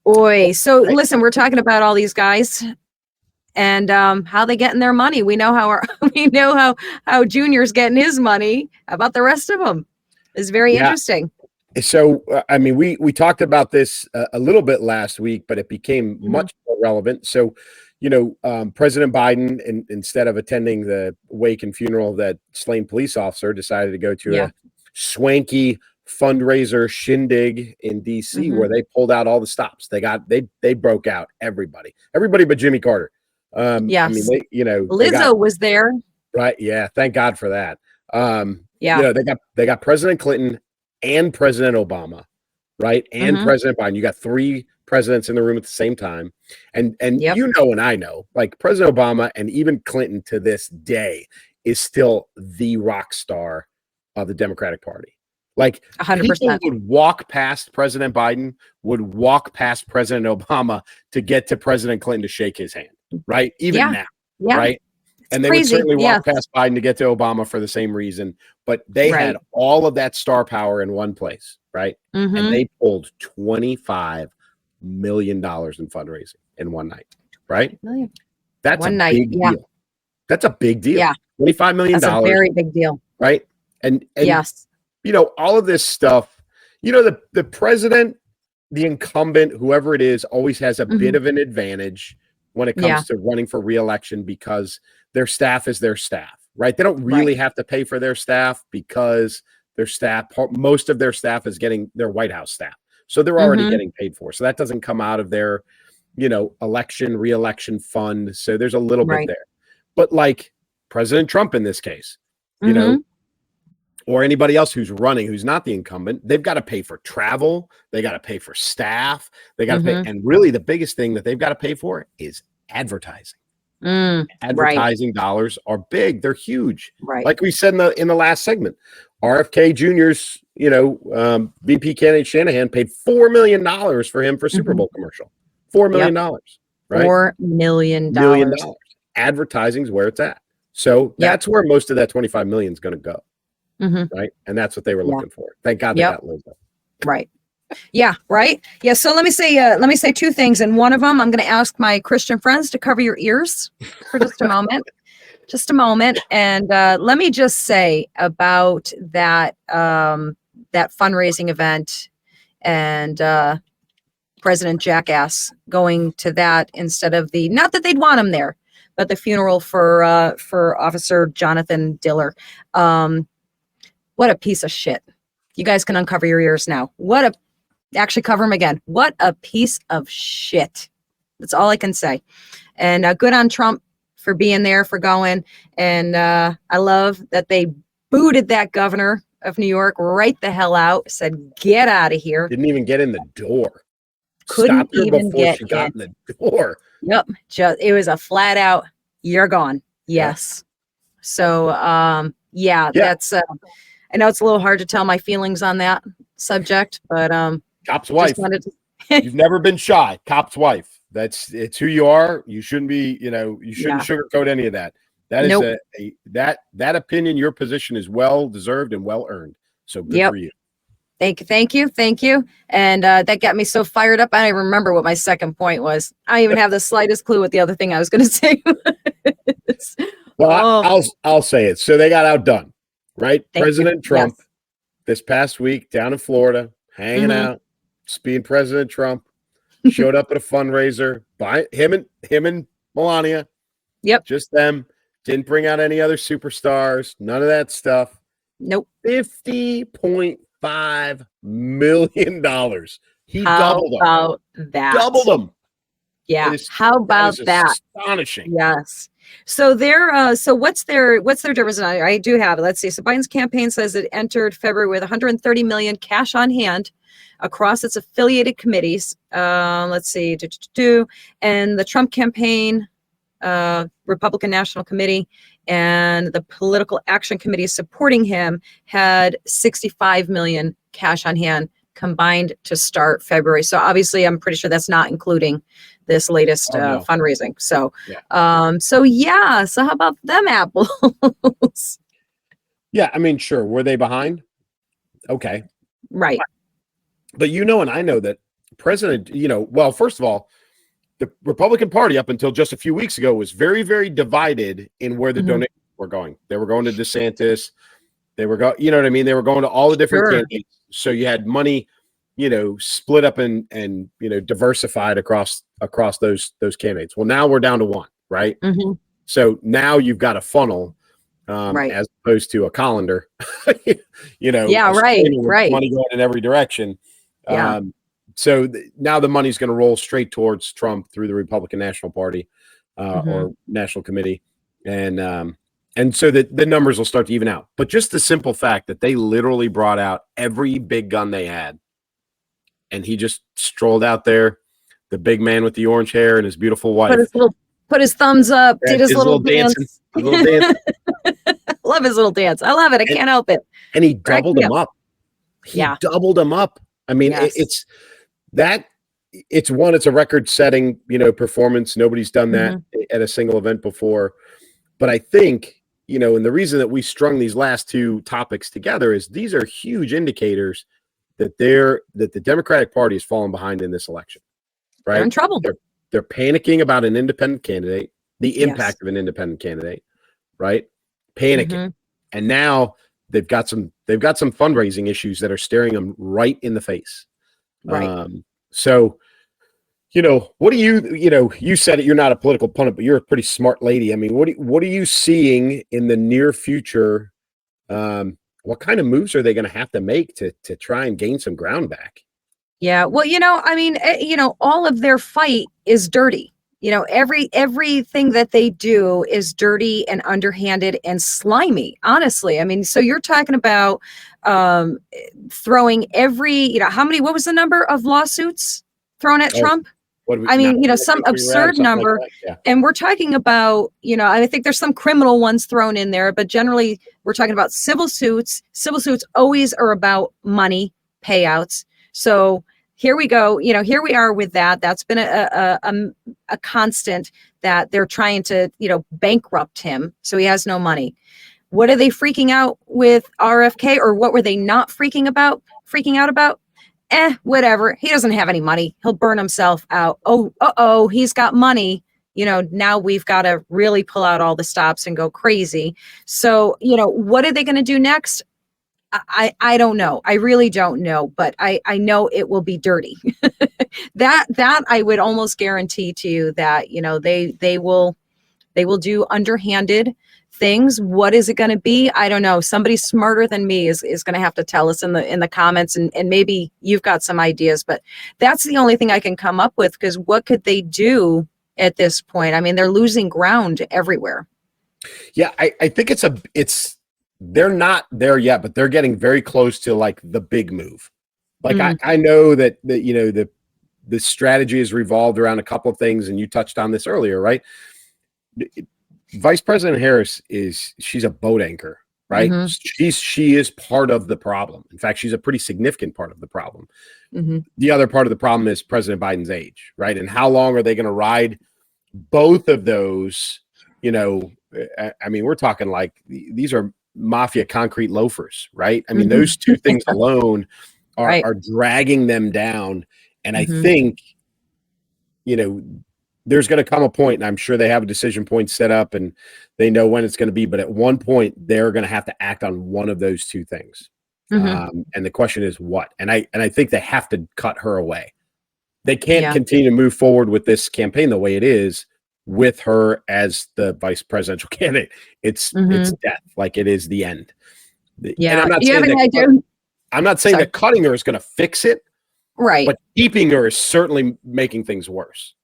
Boy, so listen, we're talking about all these guys and how they getting their money. We know how we know how Junior's getting his money. How about the rest of them? It's very interesting. So, I mean, we talked about this a little bit last week, but it became much more relevant. So, President Biden, instead of attending the wake and funeral of that slain police officer, decided to go to a swanky fundraiser shindig in D.C. where they pulled out all the stops. They broke out everybody but Jimmy Carter. Yes. I mean, Lizzo was there. Right. Yeah. Thank God for that. They got President Clinton and President Obama, right? And President Biden. You got three presidents in the room at the same time. And and I know, like President Obama and even Clinton to this day is still the rock star of the Democratic Party. Like 100%. People would walk past President Biden, would walk past President Obama to get to President Clinton to shake his hand, right? Even now, right? And they would certainly walk past Biden to get to Obama for the same reason. But they had all of that star power in one place, right? And they pulled $25 million in fundraising in one night, right? That's a big deal. That's a big deal. Yeah. $25 million. That's a very big deal. Right? And yes. All of this stuff, the president, the incumbent, whoever it is, always has a bit of an advantage when it comes to running for re-election because their staff is their staff, right? They don't really have to pay for their staff because their staff, most of their staff is getting their White House staff. So they're already getting paid for. So that doesn't come out of their, election, re-election fund. So there's a little bit there. But like President Trump in this case, or anybody else who's running, who's not the incumbent, they've got to pay for travel. They got to pay for staff. They got to pay. And really the biggest thing that they've got to pay for is advertising. Advertising dollars are big. They're huge. Right. Like we said in the last segment, RFK Jr.'s, VP candidate Shanahan paid $4 million for him for Super Bowl commercial. $4 million. Right? $4 million. Advertising is where it's at. So that's where most of that 25 million is going to go. Right. And that's what they were looking for. Thank God they got Lizzo. Right. Yeah. Right. Yeah. So let me say two things. And one of them, I'm going to ask my Christian friends to cover your ears for just a moment. Just a moment. And let me just say about that fundraising event and President Jackass going to that instead of not that they'd want him there, but the funeral for Officer Jonathan Diller. What a piece of shit. You guys can uncover your ears now. Actually cover them again. What a piece of shit. That's all I can say. And good on Trump for being there, for going. And I love that they booted that governor of New York right the hell out, said, get out of here. Didn't even get in the door. Couldn't even get she got in the door. Yep. It was a flat out, you're gone. Yes. So, that's, I know it's a little hard to tell my feelings on that subject, but cop's wife. You've never been shy. Cop's wife. It's who you are. You shouldn't be, you shouldn't sugarcoat any of that. That is that opinion, your position is well deserved and well earned. So good for you. Thank you. And that got me so fired up. I don't even remember what my second point was. I don't even have the slightest clue what the other thing I was going to say was. Well, I'll say it. So they got outdone, right? President Trump this past week down in Florida, hanging out, being President Trump, showed up at a fundraiser by him and Melania. Yep. Just them. Didn't bring out any other superstars. None of that stuff. Nope. $50.5 million. He doubled them. How about that? Doubled them. Yeah. How about that? Astonishing. Yes. So what's their difference? I do have it. Let's see. So Biden's campaign says it entered February with 130 million cash on hand across its affiliated committees. Let's see. And the Trump campaign, Republican National Committee, and the Political Action Committee supporting him had 65 million cash on hand combined to start February. So obviously, I'm pretty sure that's not including this latest fundraising. So, So how about them apples? Yeah, I mean, sure. Were they behind? Okay. Right. But and I know that President, well, first of all, the Republican Party up until just a few weeks ago was very, very divided in where the donations were going. They were going to DeSantis. They were going, you know what I mean? They were going to all the different candidates. So you had money, split up and diversified across those candidates. Well, now we're down to one, right? So now you've got a funnel, as opposed to a colander, right. Money going in every direction. So now the money's going to roll straight towards Trump through the Republican National Party or National Committee. And so the numbers will start to even out. But just the simple fact that they literally brought out every big gun they had, and he just strolled out there, the big man with the orange hair and his beautiful wife. Put his thumbs up, did his little dance. Love his little dance. I love it. I can't help it. And he doubled him up. He doubled him up. I mean, it's a record-setting, performance. Nobody's done that at a single event before. But I think, and the reason that we strung these last two topics together is these are huge indicators that the Democratic Party is falling behind in this election. Right? They're in trouble. They're panicking about an independent candidate, the impact of an independent candidate, right? Panicking. And now they've got some fundraising issues that are staring them right in the face. Right. So, what do you said it, you're not a political pundit, but you're a pretty smart lady. I mean, what are you seeing in the near future? What kind of moves are they going to have to make to try and gain some ground back? Yeah. Well, all of their fight is dirty. Everything that they do is dirty and underhanded and slimy, honestly. I mean, so you're talking about throwing what was the number of lawsuits thrown at Trump? Some absurd number. Like and we're talking about, I think there's some criminal ones thrown in there, but generally we're talking about civil suits. Civil suits always are about money, payouts. So here we go. Here we are with that. That's been a constant that they're trying to, bankrupt him. So he has no money. What are they freaking out with RFK, or what were they not freaking out about? Whatever. He doesn't have any money. He'll burn himself out. Oh, he's got money. Now we've got to really pull out all the stops and go crazy. So, what are they going to do next? I don't know. I really don't know, but I know it will be dirty. that I would almost guarantee to you that, they will do underhanded things. What is it going to be? I don't know. Somebody smarter than me is going to have to tell us in the comments, and maybe you've got some ideas, but that's the only thing I can come up with, because what could they do at this point? I mean, they're losing ground everywhere. Yeah, I think they're not there yet, but they're getting very close to like the big move. Like I know that the strategy is revolved around a couple of things, and you touched on this earlier, right? Vice President Harris she's a boat anchor, right? She is part of the problem. In fact, she's a pretty significant part of the problem. The other part of the problem is President Biden's age, right? And how long are they going to ride both of those? I mean, we're talking like these are mafia concrete loafers, right? I mean, those two things alone are dragging them down. And I think, there's going to come a point, and I'm sure they have a decision point set up and they know when it's going to be, but at one point they're going to have to act on one of those two things. And the question is what? And I think they have to cut her away. They can't continue to move forward with this campaign the way it is with her as the vice presidential candidate. It's death. Like, it is the end. Yeah. And I'm not saying that cutting her is going to fix it. Right. But keeping her is certainly making things worse.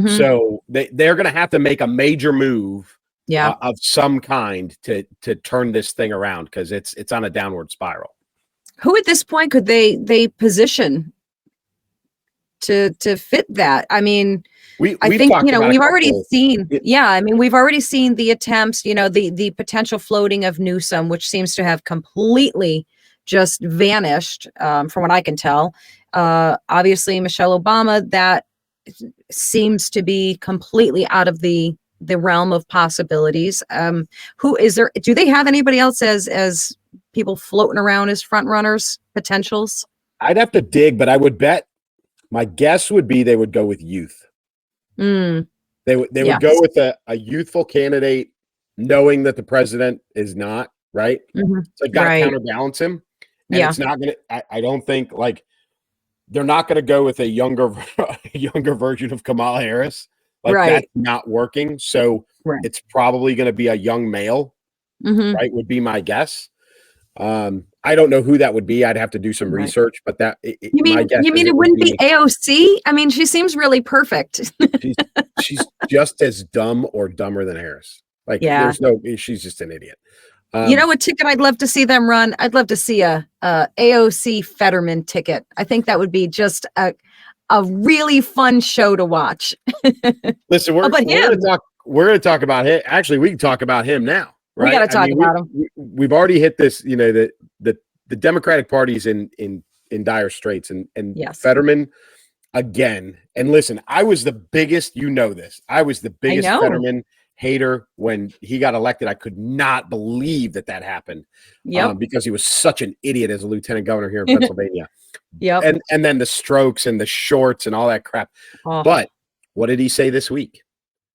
So they're going to have to make a major move of some kind to turn this thing around, because it's on a downward spiral. Who at this point could they position to fit that? I mean, I think we've already seen. Yeah, I mean, we've already seen the attempts. The potential floating of Newsom, which seems to have completely just vanished, from what I can tell. Obviously, Michelle Obama, that seems to be completely out of the realm of possibilities. Who is there? Do they have anybody else as people floating around as front runners, potentials? I'd have to dig, but I would bet My guess would be they would go with youth. Mm. They would go with a youthful candidate, knowing that the president is not, right? Mm-hmm. So they've got to counterbalance him. And it's not going to, I don't think, like, they're not going to go with a younger version of Kamala Harris. Like, that's not working. So it's probably going to be a young male, right? Would be my guess. I don't know who that would be. I'd have to do some research, but my guess you mean it wouldn't be AOC? I mean, she seems really perfect. she's just as dumb or dumber than Harris. Like, she's just an idiot. You know what ticket I'd love to see them run? I'd love to see a AOC Fetterman ticket. I think that would be just a really fun show to watch. Listen, we're going to talk about him. Actually, we can talk about him now. Right? We got to talk about him. We've already hit this. You know, the Democratic Party's in dire straits, and Fetterman again. And listen, I was the biggest. You know this. I was the biggest Fetterman hater when he got elected. I could not believe that happened. Because he was such an idiot as a lieutenant governor here in Pennsylvania. And then the strokes and the shorts and all that crap. But what did he say this week?